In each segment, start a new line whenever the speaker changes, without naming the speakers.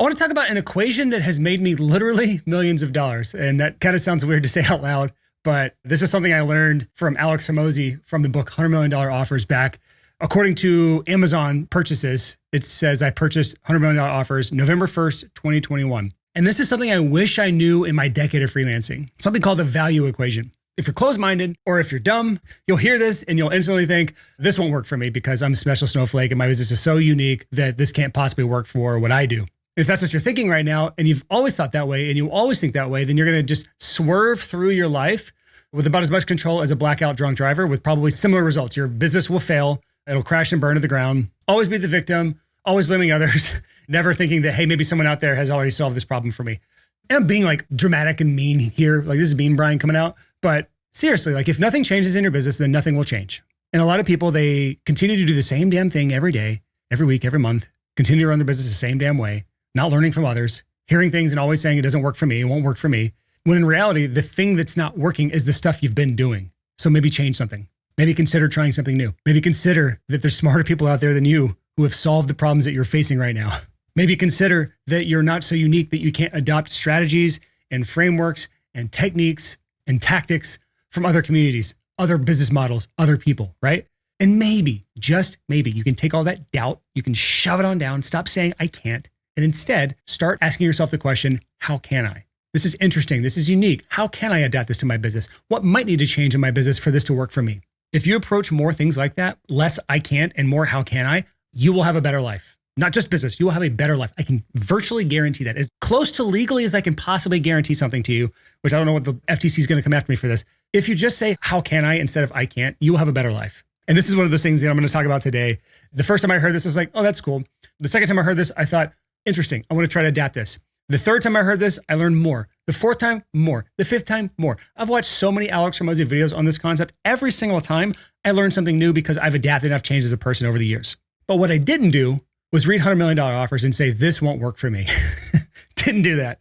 I want to talk about an equation that has made me literally millions of dollars. And that kind of sounds weird to say out loud, but this is something I learned from Alex Hormozi from the book $100 Million Offers back. According to Amazon purchases, it says I purchased $100 million offers November 1st, 2021. And this is something I wish I knew in my decade of freelancing, something called the value equation. If you're closed-minded or if you're dumb, you'll hear this and you'll instantly think, this won't work for me because I'm a special snowflake and my business is so unique that this can't possibly work for what I do. If that's what you're thinking right now, and you've always thought that way, and you always think that way, then you're going to just swerve through your life with about as much control as a blackout drunk driver with probably similar results. Your business will fail. It'll crash and burn to the ground. Always be the victim, always blaming others, never thinking that, hey, maybe someone out there has already solved this problem for me. And I'm being like dramatic and mean here. Like this is mean Brian coming out. But seriously, like if nothing changes in your business, then nothing will change. And a lot of people, they continue to do the same damn thing every day, every week, every month, continue to run their business the same damn way, not learning from others, hearing things and always saying it doesn't work for me, it won't work for me. When in reality, the thing that's not working is the stuff you've been doing. So maybe change something. Maybe consider trying something new. Maybe consider that there's smarter people out there than you who have solved the problems that you're facing right now. Maybe consider that you're not so unique that you can't adopt strategies and frameworks and techniques and tactics from other communities, other business models, other people, right? And maybe, just maybe, you can take all that doubt, you can shove it on down, stop saying I can't, and instead start asking yourself the question, how can I? This is interesting. This is unique. How can I adapt this to my business? What might need to change in my business for this to work for me? If you approach more things like that, less I can't and more how can I, you will have a better life. Not just business, you will have a better life. I can virtually guarantee that. As close to legally as I can possibly guarantee something to you, which I don't know what the FTC is going to come after me for this. If you just say, how can I, instead of I can't, you will have a better life. And this is one of those things that I'm going to talk about today. The first time I heard this, I was like, oh, that's cool. The second time I heard this, I thought, interesting. I want to try to adapt this. The third time I heard this, I learned more. The fourth time, more. The fifth time, more. I've watched so many Alex Hormozi videos on this concept. Every single time, I learned something new because I've adapted and I've changed as a person over the years. But what I didn't do was read $100 million offers and say, this won't work for me. Didn't do that.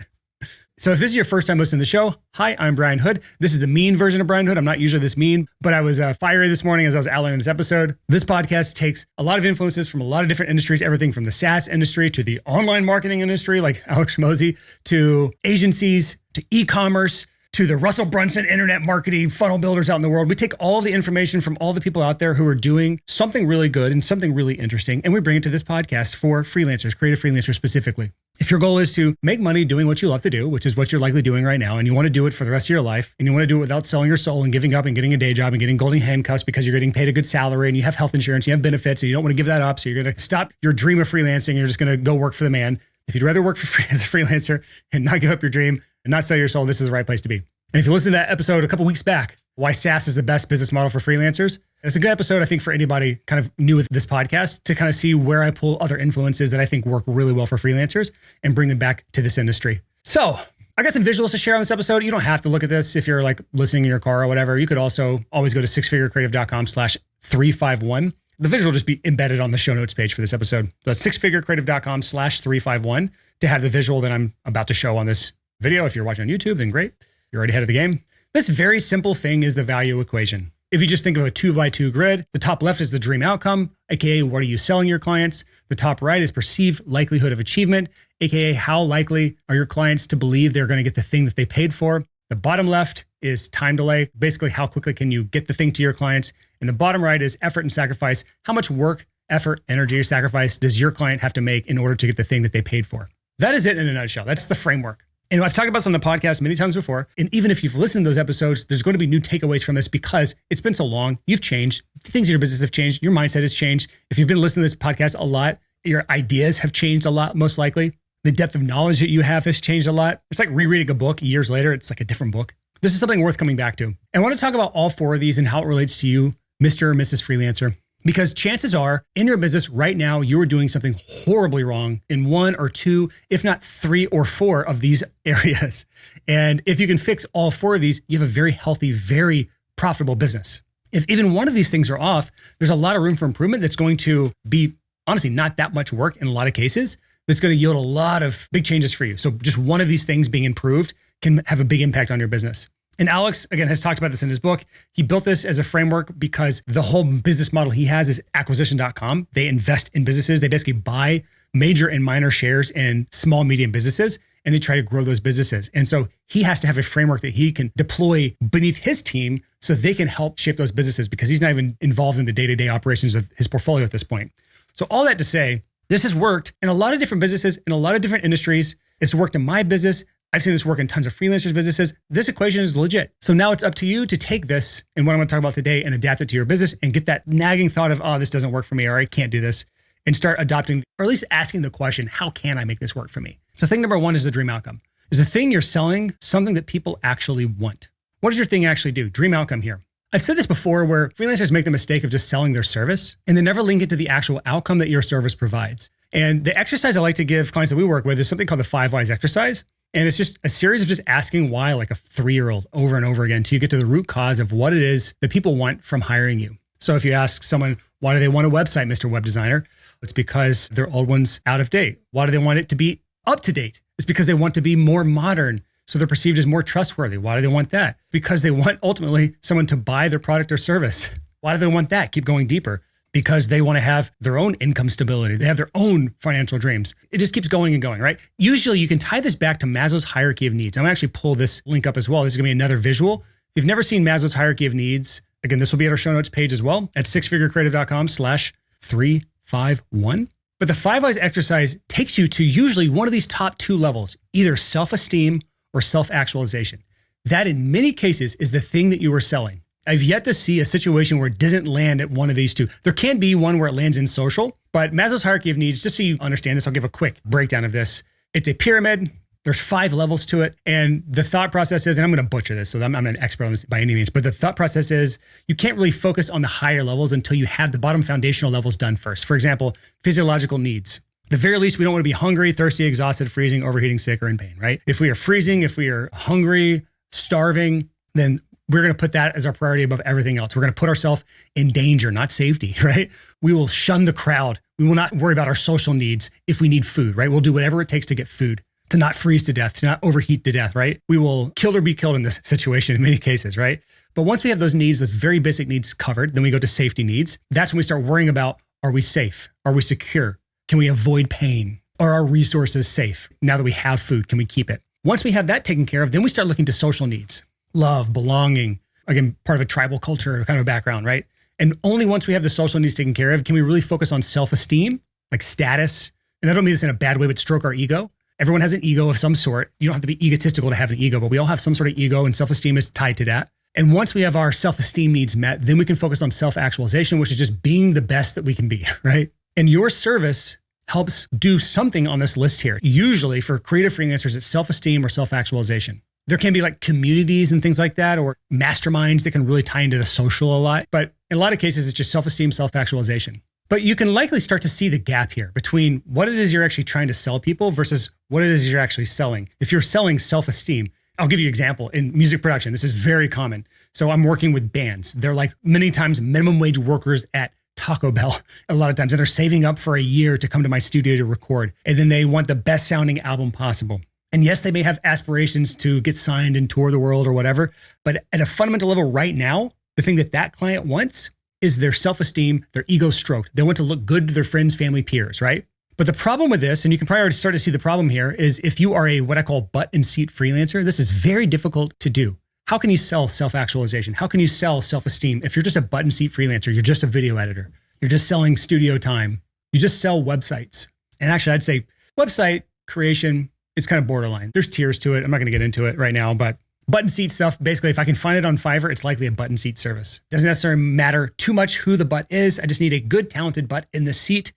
So if this is your first time listening to the show, hi, I'm Brian Hood. This is the mean version of Brian Hood. I'm not usually this mean, but I was fiery this morning as I was outlining this episode. This podcast takes a lot of influences from a lot of different industries, everything from the SaaS industry to the online marketing industry, like Alex Hormozi, to agencies, to e-commerce, to the Russell Brunson internet marketing funnel builders out in the world. We take all the information from all the people out there who are doing something really good and something really interesting, and we bring it to this podcast for freelancers, creative freelancers specifically. If your goal is to make money doing what you love to do, which is what you're likely doing right now, and you want to do it for the rest of your life, and you want to do it without selling your soul and giving up and getting a day job and getting golden handcuffs because you're getting paid a good salary and you have health insurance, you have benefits, and you don't want to give that up, so you're going to stop your dream of freelancing, you're just going to go work for the man. If you'd rather work for free as a freelancer and not give up your dream and not sell your soul, this is the right place to be. And if you listen to that episode a couple weeks back, why SaaS is the best business model for freelancers, it's a good episode, I think, for anybody kind of new with this podcast to kind of see where I pull other influences that I think work really well for freelancers and bring them back to this industry. So I got some visuals to share on this episode. You don't have to look at this if you're like listening in your car or whatever. You could also always go to sixfigurecreative.com/351. The visual will just be embedded on the show notes page for this episode. So that's sixfigurecreative.com/351 to have the visual that I'm about to show on this video. If you're watching on YouTube, then great. You're already ahead of the game. This very simple thing is the value equation. If you just think of a 2x2 grid, the top left is the dream outcome, aka what are you selling your clients? The top right is perceived likelihood of achievement, aka how likely are your clients to believe they're going to get the thing that they paid for? The bottom left is time delay, basically how quickly can you get the thing to your clients? And the bottom right is effort and sacrifice. How much work, effort, energy, or sacrifice does your client have to make in order to get the thing that they paid for? That is it in a nutshell. That's the framework. And I've talked about this on the podcast many times before. And even if you've listened to those episodes, there's going to be new takeaways from this because it's been so long. You've changed. Things in your business have changed. Your mindset has changed. If you've been listening to this podcast a lot, your ideas have changed a lot, most likely. The depth of knowledge that you have has changed a lot. It's like rereading a book years later. It's like a different book. This is something worth coming back to. And I want to talk about all four of these and how it relates to you, Mr. or Mrs. Freelancer. Because chances are in your business right now, you are doing something horribly wrong in one or two, if not three or four of these areas. And if you can fix all four of these, you have a very healthy, very profitable business. If even one of these things are off, there's a lot of room for improvement that's going to be, honestly, not that much work in a lot of cases. That's going to yield a lot of big changes for you. So just one of these things being improved can have a big impact on your business. And Alex, again, has talked about this in his book. He built this as a framework because the whole business model he has is acquisition.com. They invest in businesses. They basically buy major and minor shares in small, medium businesses, and they try to grow those businesses. And so he has to have a framework that he can deploy beneath his team so they can help shape those businesses, because he's not even involved in the day-to-day operations of his portfolio at this point. So all that to say, this has worked in a lot of different businesses, in a lot of different industries. It's worked in my business. I've seen this work in tons of freelancers' businesses. This equation is legit. So now it's up to you to take this and what I'm going to talk about today and adapt it to your business and get that nagging thought of, oh, this doesn't work for me, or I can't do this, and start adopting, or at least asking the question, how can I make this work for me? So thing number one is the dream outcome. Is the thing you're selling something that people actually want? What does your thing actually do? Dream outcome here. I've said this before, where freelancers make the mistake of just selling their service and they never link it to the actual outcome that your service provides. And the exercise I like to give clients that we work with is something called the 5 whys exercise. And it's just a series of just asking why, like a 3-year-old, over and over again, till you get to the root cause of what it is that people want from hiring you. So if you ask someone, why do they want a website, Mr. Web Designer? It's because their old one's out of date. Why do they want it to be up to date? It's because they want to be more modern, so they're perceived as more trustworthy. Why do they want that? Because they want ultimately someone to buy their product or service. Why do they want that? Keep going deeper. Because they want to have their own income stability. They have their own financial dreams. It just keeps going and going, right? Usually you can tie this back to Maslow's hierarchy of needs. I'm going to actually pull this link up as well. This is going to be another visual. If you've never seen Maslow's hierarchy of needs, again, this will be at our show notes page as well at sixfigurecreative.com/351. But the 5 whys exercise takes you to usually one of these top 2 levels, either self-esteem or self-actualization. That in many cases is the thing that you are selling. I've yet to see a situation where it doesn't land at one of these 2. There can be one where it lands in social, but Maslow's hierarchy of needs, just so you understand this, I'll give a quick breakdown of this. It's a pyramid. There's 5 levels to it. And the thought process is, and I'm going to butcher this, so I'm not an expert on this by any means, but the thought process is you can't really focus on the higher levels until you have the bottom foundational levels done first. For example, physiological needs. At the very least, we don't want to be hungry, thirsty, exhausted, freezing, overheating, sick, or in pain, right? If we are freezing, if we are hungry, starving, then we're going to put that as our priority above everything else. We're going to put ourselves in danger, not safety, right? We will shun the crowd. We will not worry about our social needs if we need food, right? We'll do whatever it takes to get food, to not freeze to death, to not overheat to death, right? We will kill or be killed in this situation in many cases, right? But once we have those needs, those very basic needs covered, then we go to safety needs. That's when we start worrying about, are we safe? Are we secure? Can we avoid pain? Are our resources safe? Now that we have food, can we keep it? Once we have that taken care of, then we start looking to social needs. Love, belonging, again, part of a tribal culture kind of background, right? And only once we have the social needs taken care of, can we really focus on self-esteem, like status. And I don't mean this in a bad way, but stroke our ego. Everyone has an ego of some sort. You don't have to be egotistical to have an ego, but we all have some sort of ego, and self-esteem is tied to that. And once we have our self-esteem needs met, then we can focus on self-actualization, which is just being the best that we can be, right? And your service helps do something on this list here. Usually for creative freelancers, it's self-esteem or self-actualization. There can be like communities and things like that, or masterminds that can really tie into the social a lot. But in a lot of cases, it's just self-esteem, self-actualization. But you can likely start to see the gap here between what it is you're actually trying to sell people versus what it is you're actually selling. If you're selling self-esteem, I'll give you an example. In music production, this is very common. So I'm working with bands. They're like many times minimum wage workers at Taco Bell a lot of times. And they're saving up for a year to come to my studio to record. And then they want the best sounding album possible. And yes, they may have aspirations to get signed and tour the world or whatever. But at a fundamental level right now, the thing that that client wants is their self-esteem, their ego stroked. They want to look good to their friends, family, peers, right? But the problem with this, and you can probably already start to see the problem here, is if you are a what I call butt and seat freelancer, this is very difficult to do. How can you sell self-actualization? How can you sell self-esteem if you're just a butt and seat freelancer? You're just a video editor. You're just selling studio time. You just sell websites. And actually, I'd say website creation is kind of borderline. There's tiers to it. I'm not going to get into it right now, but button seat stuff, basically, if I can find it on Fiverr, it's likely a button seat service. Doesn't necessarily matter too much who the butt is. I just need a good, talented butt in the seat.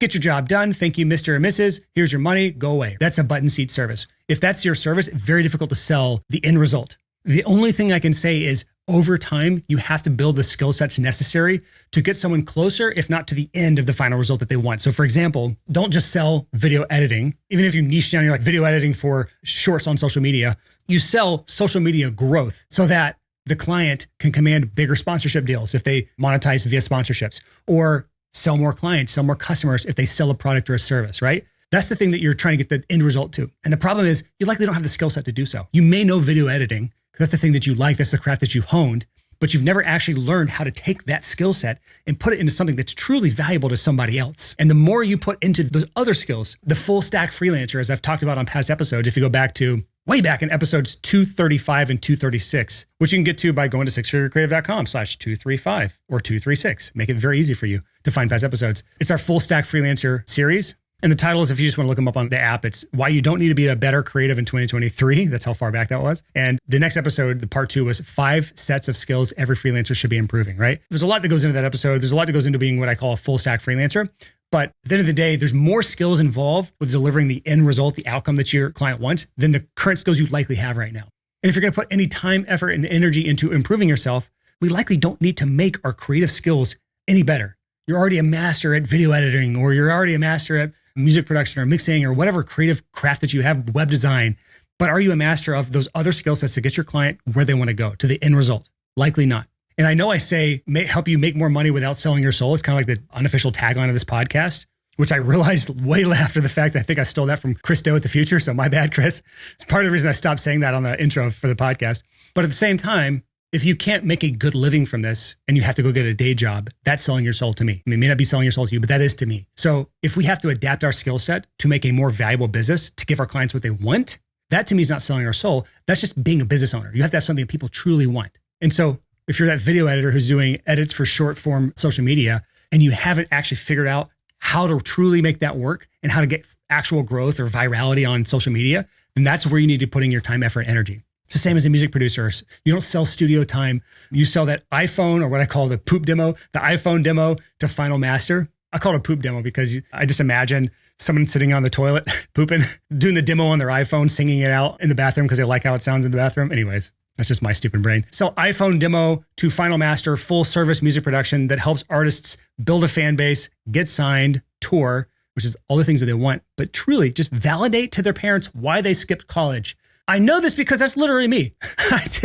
Get your job done. Thank you, Mr. or Mrs. Here's your money. Go away. That's a button seat service. If that's your service, very difficult to sell the end result. The only thing I can say is over time, you have to build the skill sets necessary to get someone closer, if not to the end of the final result that they want. So for example, don't just sell video editing. Even if you niche down, you're like video editing for shorts on social media, you sell social media growth so that the client can command bigger sponsorship deals if they monetize via sponsorships, or sell more clients, sell more customers if they sell a product or a service, right? That's the thing that you're trying to get the end result to. And the problem is you likely don't have the skill set to do so. You may know video editing, because that's the thing that you like, that's the craft that you honed, but you've never actually learned how to take that skill set and put it into something that's truly valuable to somebody else. And the more you put into those other skills, the full stack freelancer, as I've talked about on past episodes, if you go back to way back in episodes 235 and 236, which you can get to by going to sixfigurecreative.com/235 or 236. Make it very easy for you to find past episodes. It's our full stack freelancer series. And the title is, if you just want to look them up on the app, it's Why You Don't Need to Be a Better Creative in 2023. That's how far back that was. And the next episode, the part 2, was 5 sets of skills every freelancer should be improving, right? There's a lot that goes into that episode. There's a lot that goes into being what I call a full stack freelancer. But at the end of the day, there's more skills involved with delivering the end result, the outcome that your client wants, than the current skills you likely have right now. And if you're going to put any time, effort, and energy into improving yourself, we likely don't need to make our creative skills any better. You're already a master at video editing, or you're already a master at music production or mixing or whatever creative craft that you have, web design. But are you a master of those other skill sets to get your client where they want to go, to the end result? Likely not. And I know I say, help you make more money without selling your soul. It's kind of like the unofficial tagline of this podcast, which I realized way after the fact. I think I stole that from Chris Doe at the Future. So my bad, Chris. It's part of the reason I stopped saying that on the intro for the podcast. But at the same time, if you can't make a good living from this and you have to go get a day job, that's selling your soul to me. I mean, it may not be selling your soul to you, but that is to me. So if we have to adapt our skill set to make a more valuable business, to give our clients what they want, that to me is not selling our soul. That's just being a business owner. You have to have something that people truly want. And so if you're that video editor who's doing edits for short form social media and you haven't actually figured out how to truly make that work and how to get actual growth or virality on social media, then that's where you need to put in your time, effort, energy. It's the same as a music producer. You don't sell studio time. You sell that iPhone, or what I call the poop demo, the iPhone demo to final master. I call it a poop demo because I just imagine someone sitting on the toilet, pooping, doing the demo on their iPhone, singing it out in the bathroom because they like how it sounds in the bathroom. Anyways, that's just my stupid brain. So iPhone demo to final master, full service music production that helps artists build a fan base, get signed, tour, which is all the things that they want, but truly just validate to their parents why they skipped college. I know this because that's literally me.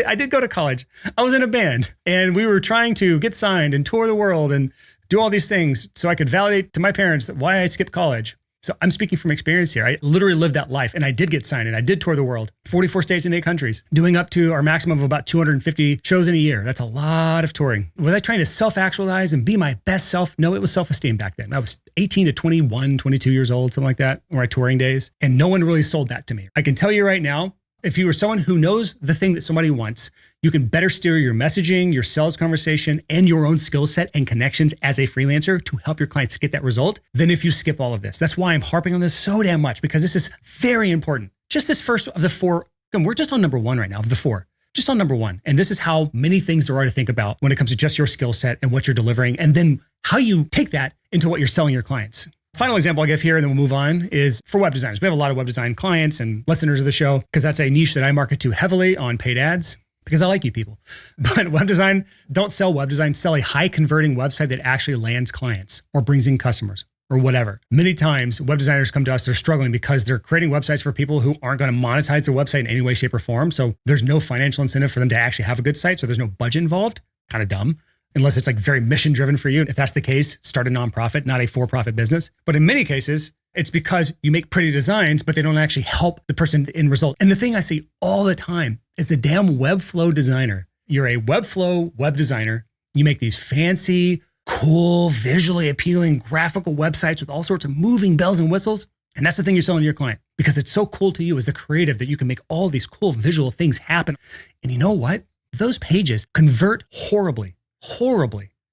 I did go to college. I was in a band and we were trying to get signed and tour the world and do all these things so I could validate to my parents why I skipped college. So I'm speaking from experience here. I literally lived that life and I did get signed and I did tour the world, 44 states and 8 countries, doing up to our maximum of about 250 shows in a year. That's a lot of touring. Was I trying to self-actualize and be my best self? No, it was self-esteem back then. I was 18 to 21, 22 years old, something like that, or my touring days. And no one really sold that to me. I can tell you right now, if you are someone who knows the thing that somebody wants, you can better steer your messaging, your sales conversation, and your own skill set and connections as a freelancer to help your clients get that result than if you skip all of this. That's why I'm harping on this so damn much, because this is very important. Just this first of the 4, we're just on number 1 right now of the 4, just on number 1. And this is how many things there are to think about when it comes to just your skill set and what you're delivering, and then how you take that into what you're selling your clients. Final example I'll give here, and then we'll move on, is for web designers. We have a lot of web design clients and listeners of the show because that's a niche that I market to heavily on paid ads because I like you people. But web design, don't sell web design, sell a high converting website that actually lands clients or brings in customers or whatever. Many times web designers come to us, they're struggling because they're creating websites for people who aren't going to monetize their website in any way, shape, or form. So there's no financial incentive for them to actually have a good site. So there's no budget involved. Kind of dumb. Unless it's like very mission driven for you. If that's the case, start a nonprofit, not a for-profit business. But in many cases, it's because you make pretty designs, but they don't actually help the person in result. And the thing I see all the time is the damn Webflow designer. You're a Webflow web designer. You make these fancy, cool, visually appealing graphical websites with all sorts of moving bells and whistles. And that's the thing you're selling to your client because it's so cool to you as the creative that you can make all these cool visual things happen. And you know what? Those pages convert horribly.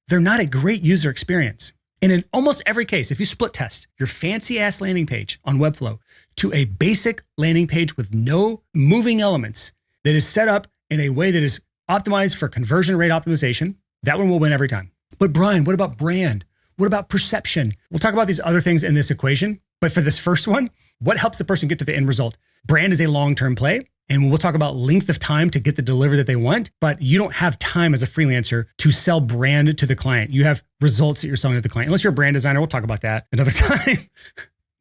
They're not a great user experience. And in almost every case, if you split test your fancy ass landing page on Webflow to a basic landing page with no moving elements that is set up in a way that is optimized for conversion rate optimization, that one will win every time. But Brian, what about brand? What about perception? We'll talk about these other things in this equation. But for this first one, what helps the person get to the end result? Brand is a long-term play. And we'll talk about length of time to get the delivery that they want, but you don't have time as a freelancer to sell brand to the client. You have results that you're selling to the client. Unless you're a brand designer, we'll talk about that another time.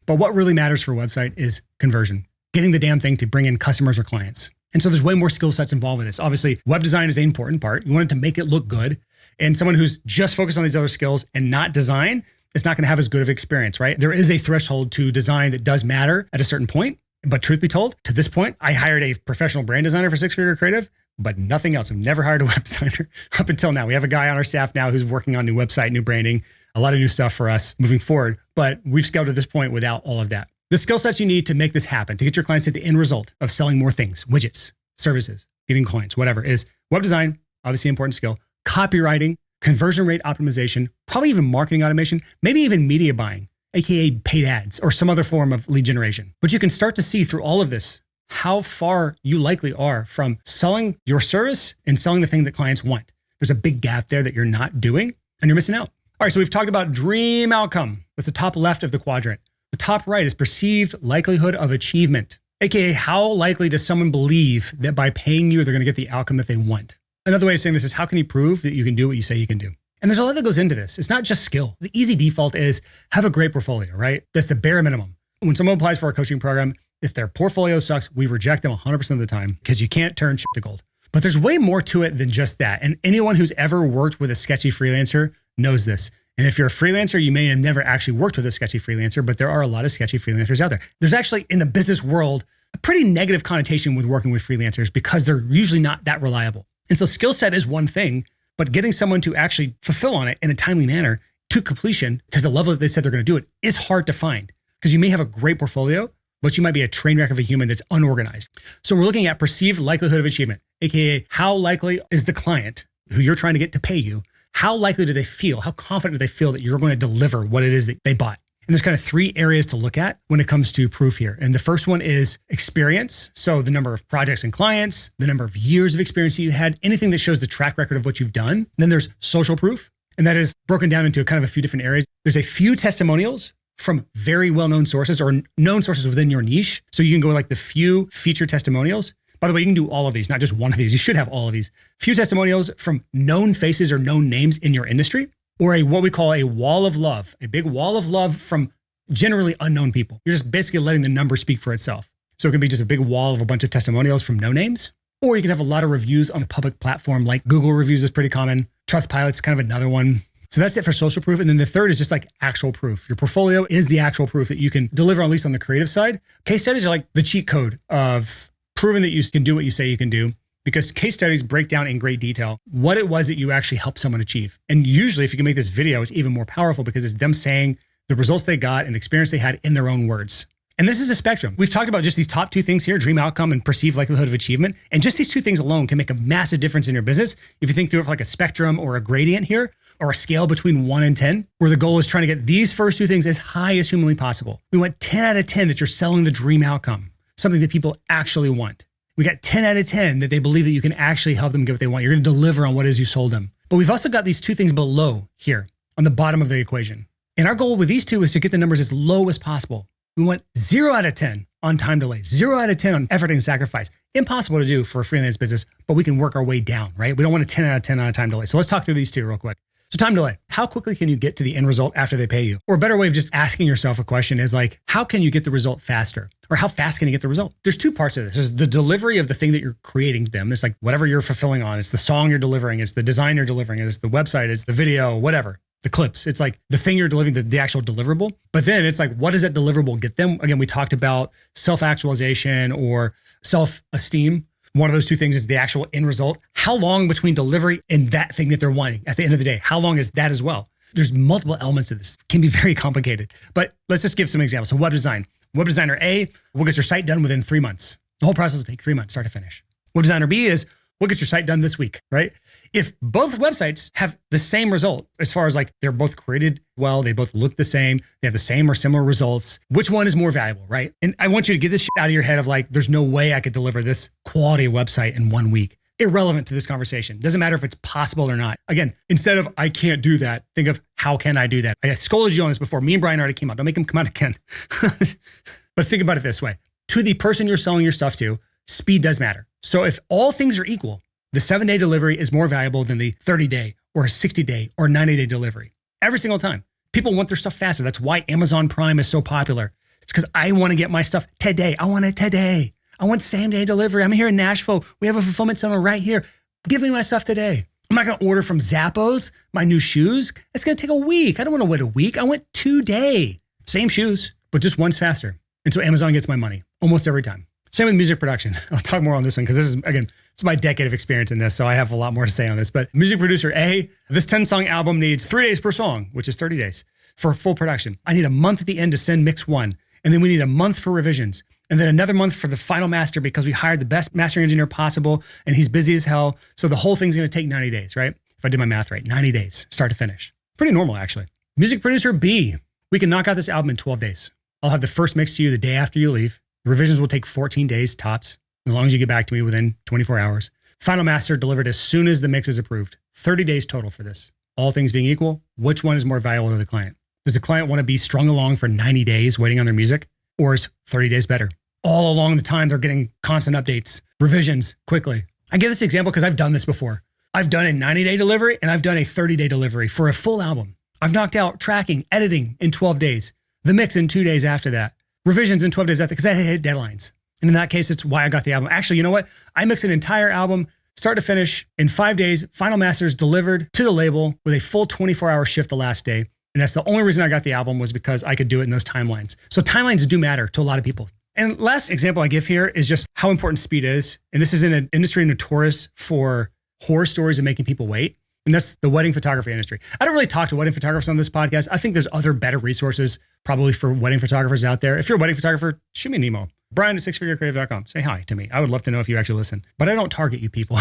But what really matters for a website is conversion, getting the damn thing to bring in customers or clients. And so there's way more skill sets involved with this. Obviously, web design is the important part. You want it to make it look good. And someone who's just focused on these other skills and not design is not going to have as good of experience, right? There is a threshold to design that does matter at a certain point. But truth be told, to this point, I hired a professional brand designer for Six Figure Creative but nothing else. We've never hired a web designer up until now. We have a guy on our staff now who's working on new website, new branding, a lot of new stuff for us moving forward. But we've scaled to this point without all of that. The skill sets you need to make this happen, to get your clients to the end result of selling more things, widgets, services, getting clients, whatever, is web design, obviously important skill, copywriting, conversion rate optimization, probably even marketing automation, maybe even media buying, aka paid ads or some other form of lead generation. But you can start to see through all of this how far you likely are from selling your service and selling the thing that clients want. There's a big gap there that you're not doing and you're missing out. All right, so we've talked about dream outcome. That's the top left of the quadrant. The top right is perceived likelihood of achievement, aka how likely does someone believe that by paying you, they're going to get the outcome that they want. Another way of saying this is how can you prove that you can do what you say you can do? And there's a lot that goes into this. It's not just skill. The easy default is have a great portfolio, right? That's the bare minimum. When someone applies for our coaching program, if their portfolio sucks, we reject them 100% of the time because you can't turn shit to gold. But there's way more to it than just that. And anyone who's ever worked with a sketchy freelancer knows this. And if you're a freelancer, you may have never actually worked with a sketchy freelancer, but there are a lot of sketchy freelancers out there. There's actually in the business world, a pretty negative connotation with working with freelancers because they're usually not that reliable. And so skill set is one thing, but getting someone to actually fulfill on it in a timely manner to completion to the level that they said they're going to do it is hard to find because you may have a great portfolio, but you might be a train wreck of a human that's unorganized. So we're looking at perceived likelihood of achievement, aka how likely is the client who you're trying to get to pay you, how likely do they feel, how confident do they feel that you're going to deliver what it is that they bought? And there's kind of three areas to look at when it comes to proof here. And the first one is experience. So the number of projects and clients, the number of years of experience that you had, anything that shows the track record of what you've done. And then there's social proof. And that is broken down into kind of a few different areas. There's a few testimonials from very well-known sources or known sources within your niche. So you can go like the few featured testimonials. By the way, you can do all of these, not just one of these. You should have all of these. Few testimonials from known faces or known names in your industry, or what we call a wall of love, a big wall of love from generally unknown people. You're just basically letting the number speak for itself. So it can be just a big wall of a bunch of testimonials from no names, or you can have a lot of reviews on a public platform like Google reviews is pretty common. Trustpilot's kind of another one. So that's it for social proof. And then the third is just like actual proof. Your portfolio is the actual proof that you can deliver, at least on the creative side. Case studies are like the cheat code of proving that you can do what you say you can do, because case studies break down in great detail what it was that you actually helped someone achieve. And usually if you can make this video, it's even more powerful because it's them saying the results they got and the experience they had in their own words. And this is a spectrum. We've talked about just these top two things here, dream outcome and perceived likelihood of achievement. And just these two things alone can make a massive difference in your business. If you think through it like a spectrum or a gradient here, or a scale between 1 and 10, where the goal is trying to get these first two things as high as humanly possible. We want 10 out of 10 that you're selling the dream outcome, something that people actually want. We got 10 out of 10 that they believe that you can actually help them get what they want. You're going to deliver on what it is you sold them. But we've also got these two things below here on the bottom of the equation. And our goal with these two is to get the numbers as low as possible. We want 0 out of 10 on time delay, 0 out of 10 on effort and sacrifice. Impossible to do for a freelance business, but we can work our way down, right? We don't want a 10 out of 10 on a time delay. So let's talk through these two real quick. So time delay, how quickly can you get to the end result after they pay you? Or a better way of just asking yourself a question is like, how can you get the result faster? Or how fast can you get the result? There's two parts of this. There's the delivery of the thing that you're creating them. It's like whatever you're fulfilling on. It's the song you're delivering. It's the design you're delivering. It's the website. It's the video, whatever. The clips. It's like the thing you're delivering, the actual deliverable. But then it's like, what does that deliverable get them? Again, we talked about self-actualization or self-esteem. One of those two things is the actual end result. How long between delivery and that thing that they're wanting at the end of the day? How long is that as well? There's multiple elements to this. It can be very complicated, but let's just give some examples. So web design. Web designer A will get your site done within 3 months. The whole process will take 3 months, start to finish. Web designer B is, we'll get your site done this week, right? If both websites have the same result, as far as like they're both created well, they both look the same, they have the same or similar results, which one is more valuable, right? And I want you to get this shit out of your head of like, there's no way I could deliver this quality website in 1 week. Irrelevant to this conversation. Doesn't matter if it's possible or not. Again, instead of I can't do that, think of how can I do that? I scolded you on this before. Me and Brian already came out. Don't make him come out again. But think about it this way. To the person you're selling your stuff to, speed does matter. So if all things are equal, the 7-day delivery is more valuable than the 30-day or 60-day or 90-day delivery. Every single time. People want their stuff faster. That's why Amazon Prime is so popular. It's because I want to get my stuff today. I want it today. I want same-day delivery. I'm here in Nashville. We have a fulfillment center right here. Give me my stuff today. I'm not going to order from Zappos, my new shoes. It's going to take a week. I don't want to wait a week. I want today. Same shoes, but just one's faster. And so Amazon gets my money almost every time. Same with music production. I'll talk more on this one because this is, again, It's my decade of experience in this, so I have a lot more to say on this. But music producer A, this 10-song album needs 3 days per song, which is 30 days for full production. I need a month at the end to send mix 1. And then we need a month for revisions. And then another month for the final master because we hired the best mastering engineer possible and he's busy as hell. So the whole thing's going to take 90 days, right? If I did my math right, 90 days, start to finish. Pretty normal, actually. Music producer B, we can knock out this album in 12 days. I'll have the first mix to you the day after you leave. The revisions will take 14 days tops, as long as you get back to me within 24 hours. Final master delivered as soon as the mix is approved. 30 days total for this. All things being equal, which one is more valuable to the client? Does the client want to be strung along for 90 days waiting on their music? Or is 30 days better? All along the time, they're getting constant updates, revisions quickly. I give this example because I've done this before. I've done a 90-day delivery and I've done a 30-day delivery for a full album. I've knocked out tracking, editing in 12 days, the mix in 2 days after that, revisions in 12 days after, because I hit deadlines. And in that case, it's why I got the album. Actually, you know what? I mixed an entire album, start to finish, in 5 days, final masters delivered to the label with a full 24-hour shift the last day. And that's the only reason I got the album was because I could do it in those timelines. So timelines do matter to a lot of people. And last example I give here is just how important speed is. And this is in an industry notorious for horror stories and making people wait. And that's the wedding photography industry. I don't really talk to wedding photographers on this podcast. I think there's other better resources probably for wedding photographers out there. If you're a wedding photographer, shoot me an email. Brian@sixfigurecreative.com. Say hi to me. I would love to know if you actually listen. But I don't target you people.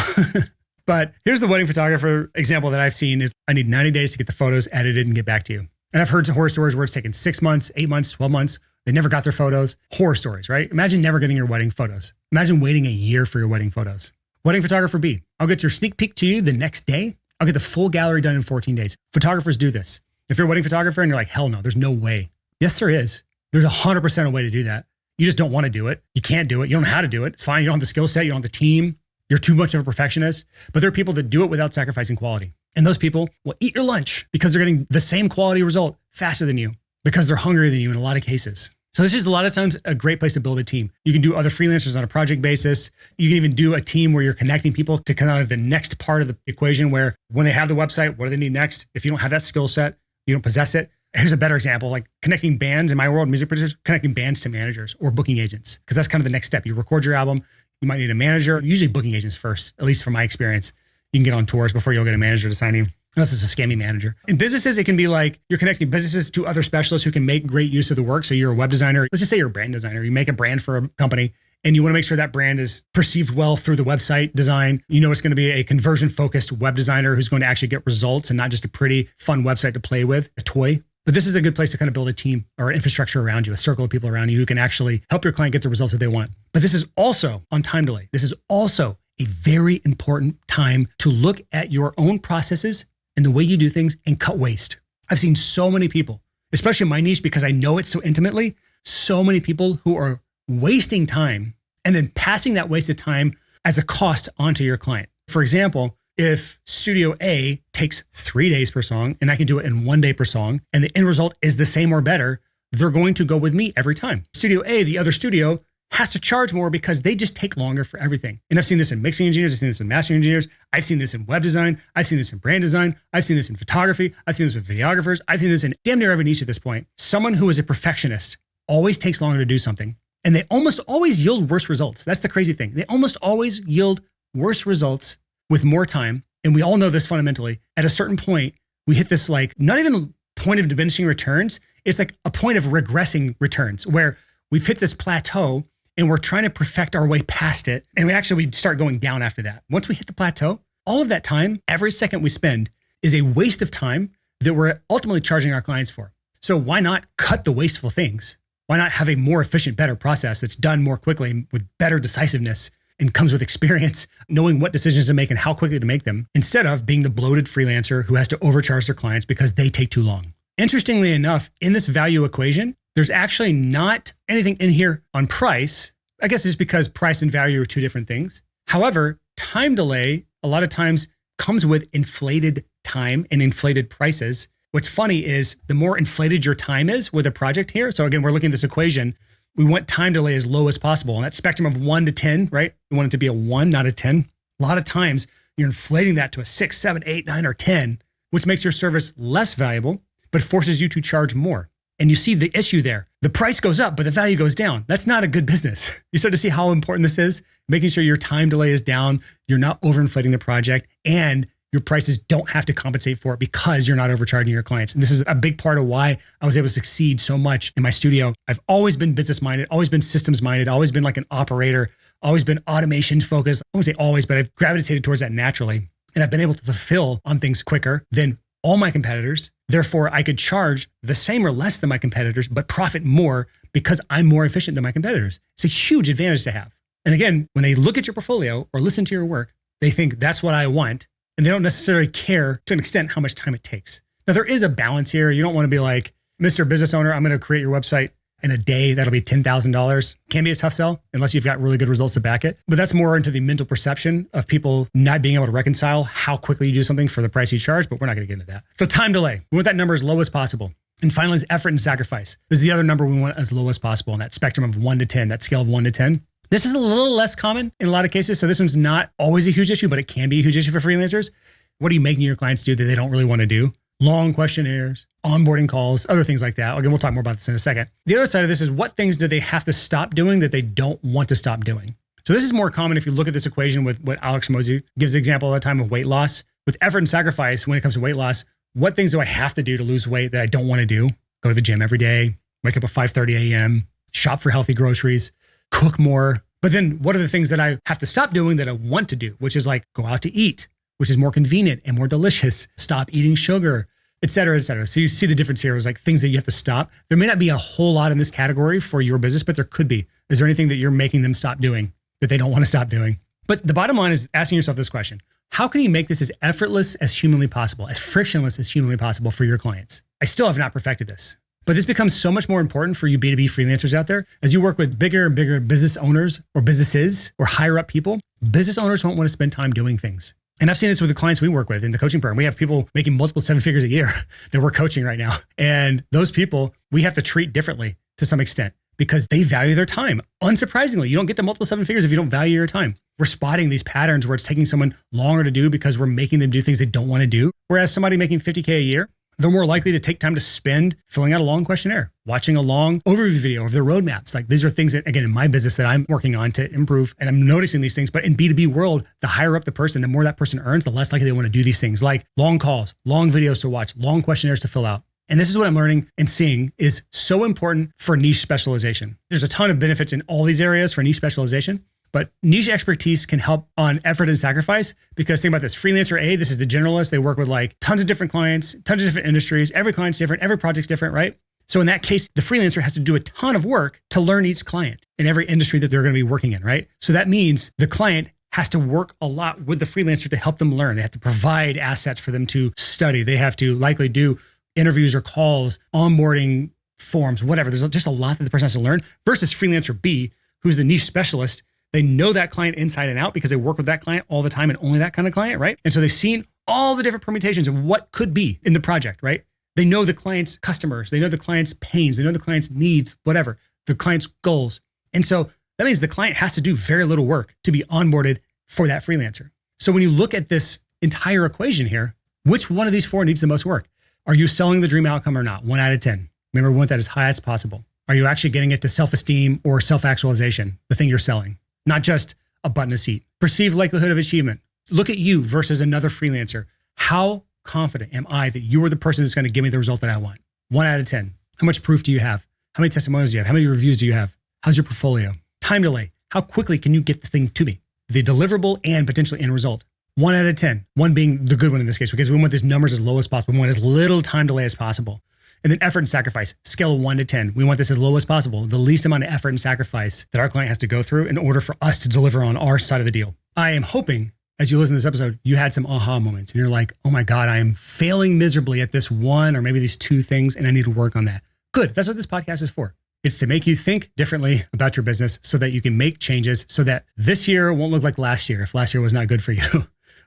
But here's the wedding photographer example that I've seen is I need 90 days to get the photos edited and get back to you. And I've heard horror stories where it's taken 6 months, 8 months, 12 months. They never got their photos. Horror stories, right? Imagine never getting your wedding photos. Imagine waiting a year for your wedding photos. Wedding photographer B, I'll get your sneak peek to you the next day. I'll get the full gallery done in 14 days. Photographers do this. If you're a wedding photographer and you're like, hell no, there's no way. Yes, there is. There's 100% a way to do that. You just don't want to do it. You can't do it. You don't know how to do it. It's fine. You don't have the skill set. You don't have the team. You're too much of a perfectionist. But there are people that do it without sacrificing quality. And those people will eat your lunch because they're getting the same quality result faster than you because they're hungrier than you in a lot of cases. So this is a lot of times a great place to build a team. You can do other freelancers on a project basis. You can even do a team where you're connecting people to kind of the next part of the equation where when they have the website, what do they need next? If you don't have that skill set, you don't possess it. Here's a better example, like connecting bands in my world, music producers, connecting bands to managers or booking agents, because that's kind of the next step. You record your album, you might need a manager, usually booking agents first, at least from my experience. You can get on tours before you'll get a manager to sign you. Unless it's a scammy manager. In businesses, it can be like you're connecting businesses to other specialists who can make great use of the work. So you're a web designer. Let's just say you're a brand designer. You make a brand for a company and you want to make sure that brand is perceived well through the website design. You know it's going to be a conversion-focused web designer who's going to actually get results and not just a pretty, fun website to play with, a toy. But this is a good place to kind of build a team or infrastructure around you, a circle of people around you who can actually help your client get the results that they want. But this is also on time delay. This is also a very important time to look at your own processes and the way you do things and cut waste. I've seen so many people, especially in my niche, because I know it so intimately, so many people who are wasting time and then passing that wasted time as a cost onto your client. For example, if Studio A takes 3 days per song and I can do it in 1 day per song and the end result is the same or better, they're going to go with me every time. Studio A, the other studio, has to charge more because they just take longer for everything. And I've seen this in mixing engineers, I've seen this in mastering engineers, I've seen this in web design, I've seen this in brand design, I've seen this in photography, I've seen this with videographers, I've seen this in damn near every niche at this point. Someone who is a perfectionist always takes longer to do something. And they almost always yield worse results. That's the crazy thing. They almost always yield worse results with more time. And we all know this fundamentally. At a certain point, we hit this like, not even a point of diminishing returns, it's like a point of regressing returns where we've hit this plateau and we're trying to perfect our way past it. And we start going down after that. Once we hit the plateau, all of that time, every second we spend is a waste of time that we're ultimately charging our clients for. So why not cut the wasteful things? Why not have a more efficient, better process that's done more quickly with better decisiveness and comes with experience, knowing what decisions to make and how quickly to make them, instead of being the bloated freelancer who has to overcharge their clients because they take too long. Interestingly enough, in this value equation, there's actually not anything in here on price. I guess it's because price and value are two different things. However, time delay a lot of times comes with inflated time and inflated prices. What's funny is the more inflated your time is with a project here. So again, we're looking at this equation. We want time delay as low as possible. And that spectrum of 1 to 10, right? We want it to be a 1, not a 10. A lot of times you're inflating that to a 6, 7, 8, 9, or 10, which makes your service less valuable, but forces you to charge more. And you see the issue there. The price goes up, but the value goes down. That's not a good business. You start to see how important this is, making sure your time delay is down, you're not overinflating the project, and your prices don't have to compensate for it because you're not overcharging your clients. And this is a big part of why I was able to succeed so much in my studio. I've always been business minded, always been systems minded, always been like an operator, always been automation focused. I won't say always, but I've gravitated towards that naturally. And I've been able to fulfill on things quicker than all my competitors. Therefore, I could charge the same or less than my competitors, but profit more because I'm more efficient than my competitors. It's a huge advantage to have. And again, when they look at your portfolio or listen to your work, they think that's what I want. And they don't necessarily care to an extent how much time it takes. Now, there is a balance here. You don't want to be like, Mr. Business Owner, I'm going to create your website in a day. That'll be $10,000. Can be a tough sell unless you've got really good results to back it. But that's more into the mental perception of people not being able to reconcile how quickly you do something for the price you charge, but we're not going to get into that. So time delay, we want that number as low as possible. And finally is effort and sacrifice. This is the other number we want as low as possible in that spectrum of 1 to 10, that scale of 1 to 10. This is a little less common in a lot of cases. So this one's not always a huge issue, but it can be a huge issue for freelancers. What are you making your clients do that they don't really want to do? Long questionnaires, onboarding calls, other things like that. Again, we'll talk more about this in a second. The other side of this is what things do they have to stop doing that they don't want to stop doing? So this is more common if you look at this equation with what Alex Hormozi gives the example all the time of weight loss. With effort and sacrifice, when it comes to weight loss, what things do I have to do to lose weight that I don't want to do? Go to the gym every day, wake up at 5:30 a.m., shop for healthy groceries, cook more. But then what are the things that I have to stop doing that I want to do, which is like go out to eat, which is more convenient and more delicious, stop eating sugar, et cetera, et cetera. So you see the difference here is like things that you have to stop. There may not be a whole lot in this category for your business, but there could be. Is there anything that you're making them stop doing that they don't want to stop doing? But the bottom line is asking yourself this question. How can you make this as effortless as humanly possible, as frictionless as humanly possible for your clients? I still have not perfected this. But this becomes so much more important for you B2B freelancers out there. As you work with bigger and bigger business owners or businesses or higher up people, business owners don't want to spend time doing things. And I've seen this with the clients we work with in the coaching program. We have people making multiple 7 figures a year that we're coaching right now. And those people, we have to treat differently to some extent because they value their time. Unsurprisingly, you don't get to multiple 7 figures if you don't value your time. We're spotting these patterns where it's taking someone longer to do because we're making them do things they don't want to do. Whereas somebody making 50K a year, they're more likely to take time to spend filling out a long questionnaire, watching a long overview video of their roadmaps. Like these are things that, again, in my business that I'm working on to improve, and I'm noticing these things. But in B2B world, the higher up the person, the more that person earns, the less likely they want to do these things like long calls, long videos to watch, long questionnaires to fill out. And this is what I'm learning and seeing is so important for niche specialization. There's a ton of benefits in all these areas for niche specialization. But niche expertise can help on effort and sacrifice because think about this, freelancer A, this is the generalist. They work with like tons of different clients, tons of different industries. Every client's different. Every project's different, right? So in that case, the freelancer has to do a ton of work to learn each client in every industry that they're going to be working in, right? So that means the client has to work a lot with the freelancer to help them learn. They have to provide assets for them to study. They have to likely do interviews or calls, onboarding forms, whatever. There's just a lot that the person has to learn versus freelancer B, who's the niche specialist. They know that client inside and out because they work with that client all the time and only that kind of client, right? And so they've seen all the different permutations of what could be in the project, right? They know the client's customers. They know the client's pains. They know the client's needs, whatever, the client's goals. And so that means the client has to do very little work to be onboarded for that freelancer. So when you look at this entire equation here, which one of these 4 needs the most work? Are you selling the dream outcome or not? 1 out of 10. Remember, we want that as high as possible. Are you actually getting it to self-esteem or self-actualization, the thing you're selling? Not just a button a seat. Perceived likelihood of achievement. Look at you versus another freelancer. How confident am I that you are the person that's going to give me the result that I want? 1 out of 10. How much proof do you have? How many testimonials do you have? How many reviews do you have? How's your portfolio? Time delay. How quickly can you get the thing to me? The deliverable and potentially end result. 1 out of 10. 1 being the good one in this case, because we want these numbers as low as possible. We want as little time delay as possible. And then effort and sacrifice, scale of 1 to 10. We want this as low as possible, the least amount of effort and sacrifice that our client has to go through in order for us to deliver on our side of the deal. I am hoping, as you listen to this episode, you had some aha moments and you're like, oh my God, I am failing miserably at this one or maybe these 2 things and I need to work on that. Good, that's what this podcast is for. It's to make you think differently about your business so that you can make changes so that this year won't look like last year if last year was not good for you.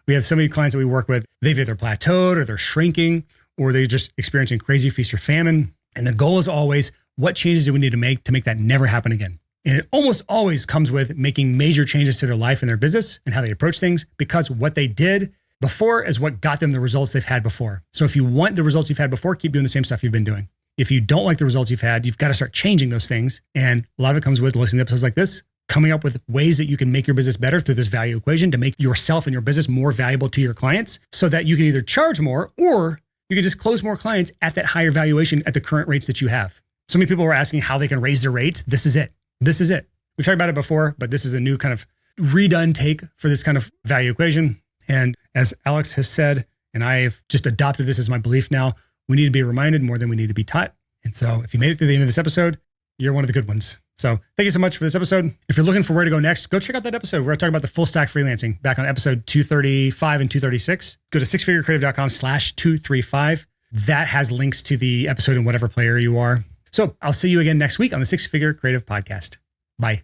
We have so many clients that we work with, they've either plateaued or they're shrinking, or they're just experiencing crazy feast or famine. And the goal is always, what changes do we need to make that never happen again? And it almost always comes with making major changes to their life and their business and how they approach things, because what they did before is what got them the results they've had before. So if you want the results you've had before, keep doing the same stuff you've been doing. If you don't like the results you've had, you've got to start changing those things. And a lot of it comes with listening to episodes like this, coming up with ways that you can make your business better through this value equation to make yourself and your business more valuable to your clients so that you can either charge more or you can just close more clients at that higher valuation at the current rates that you have. So many people were asking how they can raise their rates. This is it. This is it. We've talked about it before, but this is a new kind of redone take for this kind of value equation. And as Alex has said, and I've just adopted this as my belief now, we need to be reminded more than we need to be taught. And so if you made it through the end of this episode, you're one of the good ones. So thank you so much for this episode. If you're looking for where to go next, go check out that episode. We're talking about the full stack freelancing back on episode 235 and 236. Go to sixfigurecreative.com/235. That has links to the episode in whatever player you are. So I'll see you again next week on the Six Figure Creative Podcast. Bye.